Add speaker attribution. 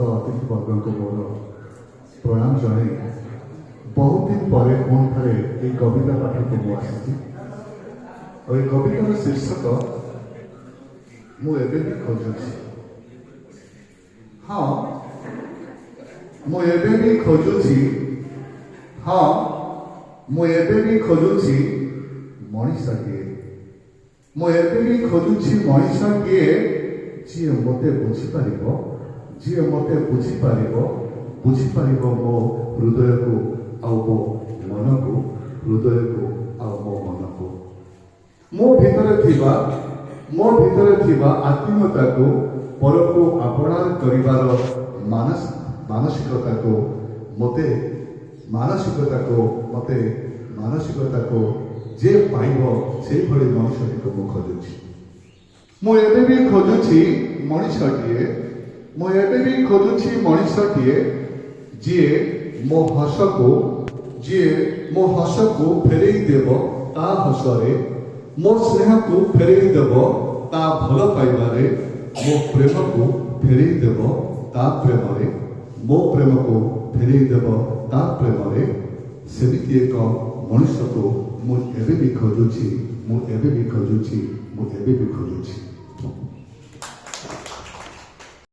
Speaker 1: समस्त अतिथिवर्ग को मोर प्रणाम जन बहुत दिन पर पुणी थे ये कविता पाठ को मुझे और ये कवितार शीर्षक मुझे भी खोजुची। हाँ मुझे भी खोजुची। हाँ मुझे भी खोजुची मनीषाटीए। मुझे भी खोजुची मनीषाटीए जी मत बुझीपर जी मत बुझीपर मो हृदय को आ मो मन को हृदय को आ मो मन को मो भितर थिबा आत्मीयता को पर को आपणार करिवार मानसिकता को जे पाइब से भली मनुष्य को मु खोजुची। मु एबे भी खोजुची मनीषाटीए। मु एबे भी खोजुची मनीषाटीए जी मो हस को फेरई देव ता हसरे मो स्नेह को फेरई देव ता भल पाइबारे मो प्रेम को फेरई देव ता प्रेमरे मो प्रेम को फेरई देव ता प्रेमरे सेमिति एक मनुष्य को मु एबे भी खोजुची।